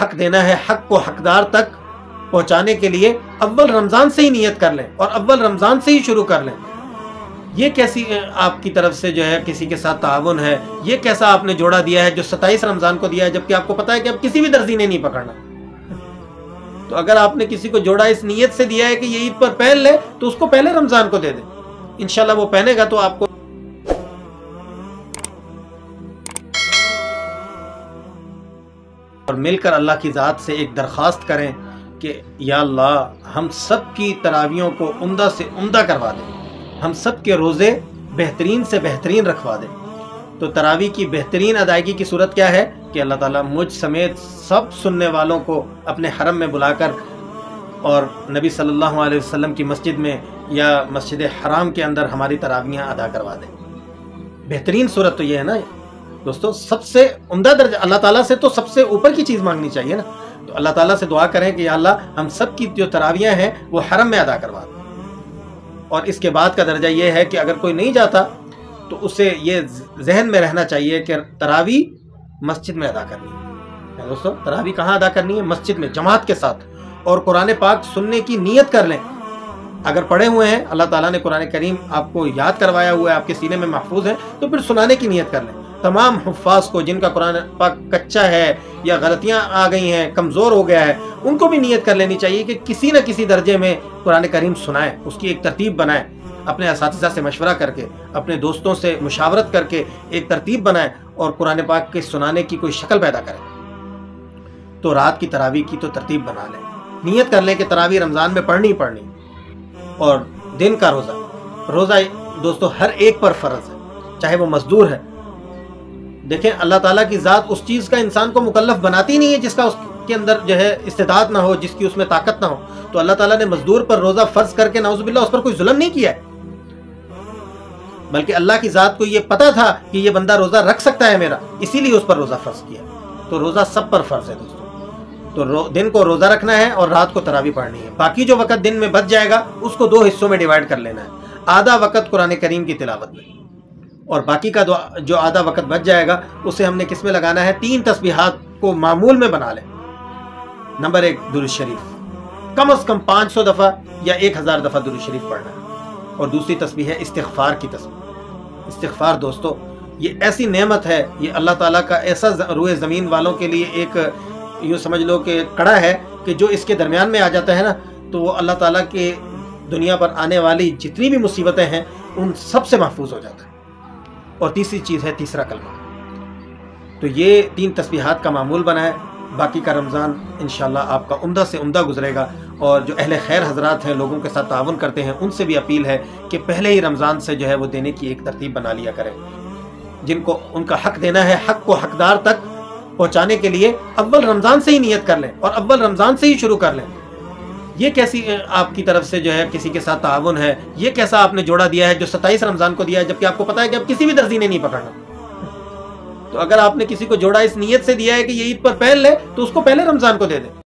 حق دینا ہے، حق کو حقدار تک پہنچانے کے لیے اول رمضان سے ہی نیت کر لیں اور اول رمضان سے ہی شروع کر لیں۔ یہ کیسی آپ کی طرف سے جو ہے کسی کے ساتھ تعاون ہے، یہ کیسا آپ نے جوڑا دیا ہے جو 27 رمضان کو دیا ہے، جبکہ آپ کو پتا ہے کہ اب کسی بھی درزی نے نہیں پکڑنا۔ تو اگر آپ نے کسی کو جوڑا اس نیت سے دیا ہے کہ یہ عید پر پہن لے، تو اس کو پہلے رمضان کو دے دیں، انشاءاللہ وہ پہنے گا تو آپ کو۔ اور مل کر اللہ کی ذات سے ایک درخواست کریں کہ یا اللہ ہم سب کی تراویحوں کو عمدہ سے عمدہ کروا دیں، ہم سب کے روزے بہترین سے بہترین رکھوا دیں۔ تو تراویح کی بہترین ادائیگی کی صورت کیا ہے کہ اللہ تعالیٰ مجھ سمیت سب سننے والوں کو اپنے حرم میں بلا کر اور نبی صلی اللہ علیہ وسلم کی مسجد میں یا مسجد حرام کے اندر ہماری تراویحیں ادا کروا دیں۔ بہترین صورت تو یہ ہے نا دوستو، سب سے عمدہ درجہ اللہ تعالیٰ سے تو سب سے اوپر کی چیز مانگنی چاہیے نا۔ تو اللہ تعالیٰ سے دعا کریں کہ یا اللہ ہم سب کی جو تراویحیں ہیں وہ حرم میں ادا کروا دیں۔ اور اس کے بعد کا درجہ یہ ہے کہ اگر کوئی نہیں جاتا تو اسے یہ ذہن میں رہنا چاہیے کہ تراویح مسجد میں ادا کرنی ہے۔ دوستو تراویح کہاں ادا کرنی ہے؟ مسجد میں جماعت کے ساتھ، اور قرآن پاک سننے کی نیت کر لیں۔ اگر پڑھے ہوئے ہیں، اللہ تعالیٰ نے قرآن کریم آپ کو یاد کروایا ہوا ہے، آپ کے سینے میں محفوظ ہے، تو پھر سنانے کی نیت کر لیں۔ تمام حفاظ کو جن کا قرآن پاک کچا ہے یا غلطیاں آ گئی ہیں، کمزور ہو گیا ہے، ان کو بھی نیت کر لینی چاہیے کہ کسی نہ کسی درجے میں قرآن کریم سنائیں، اس کی ایک ترتیب بنائیں، اپنے اساتذہ سے مشورہ کر کے، اپنے دوستوں سے مشاورت کر کے ایک ترتیب بنائیں اور قرآن پاک کے سنانے کی کوئی شکل پیدا کریں۔ تو رات کی تراویح کی تو ترتیب بنا لیں، نیت کر لیں کہ تراویح رمضان میں پڑھنی پڑھنی۔ اور دن کا روزہ دوستو ہر ایک پر فرض ہے، چاہے وہ مزدور ہے۔ دیکھیں اللہ تعالیٰ کی ذات اس چیز کا انسان کو مکلف بناتی نہیں ہے جس کا اس کے اندر جو ہے استطاعت نہ ہو، جس کی اس میں طاقت نہ ہو۔ تو اللہ تعالیٰ نے مزدور پر روزہ فرض کر کے نعوذ باللہ اس پر کوئی ظلم نہیں کیا ہے، بلکہ اللہ کی ذات کو یہ پتا تھا کہ یہ بندہ روزہ رکھ سکتا ہے میرا، اسی لیے اس پر روزہ فرض کیا۔ تو روزہ سب پر فرض ہے دوستو۔ تو دن کو روزہ رکھنا ہے اور رات کو تراویح پڑھنی ہے۔ باقی جو وقت دن میں بچ جائے گا اس کو 2 حصوں میں ڈیوائیڈ کر لینا ہے، آدھا وقت قرآن کریم کی تلاوت میں، اور باقی کا جو آدھا وقت بچ جائے گا اسے ہم نے کس میں لگانا ہے؟ 3 تسبیحات کو معمول میں بنا لیں۔ نمبر 1 درود شریف، کم از کم 500 دفعہ یا 1000 دفعہ درود شریف پڑھنا ہے۔ اور دوسری تسبیح ہے استغفار کی تسبیح۔ استغفار دوستو یہ ایسی نعمت ہے، یہ اللہ تعالیٰ کا ایسا روئے زمین والوں کے لیے ایک یوں سمجھ لو کہ کڑا ہے کہ جو اس کے درمیان میں آ جاتا ہے نا، تو وہ اللہ تعالیٰ کے دنیا پر آنے والی جتنی بھی مصیبتیں ہیں ان سب سے محفوظ ہو جاتا ہے۔ اور تیسری چیز ہے تیسرا کلمہ۔ تو یہ 3 تسبیحات کا معمول بنائے، باقی کا رمضان انشاءاللہ آپ کا عمدہ سے عمدہ گزرے گا۔ اور جو اہل خیر حضرات ہیں، لوگوں کے ساتھ تعاون کرتے ہیں، ان سے بھی اپیل ہے کہ پہلے ہی رمضان سے جو ہے وہ دینے کی ایک ترتیب بنا لیا کریں۔ جن کو ان کا حق دینا ہے، حق کو حقدار تک پہنچانے کے لیے اول رمضان سے ہی نیت کر لیں اور اول رمضان سے ہی شروع کر لیں۔ یہ کیسی آپ کی طرف سے جو ہے کسی کے ساتھ تعاون ہے، یہ کیسا آپ نے جوڑا دیا ہے جو 27 رمضان کو دیا ہے، جبکہ آپ کو پتا ہے کہ اب کسی بھی درزی نے نہیں پکڑنا۔ تو اگر آپ نے کسی کو جوڑا اس نیت سے دیا ہے کہ یہ عید پر پہن لے، تو اس کو پہلے رمضان کو دے دیں۔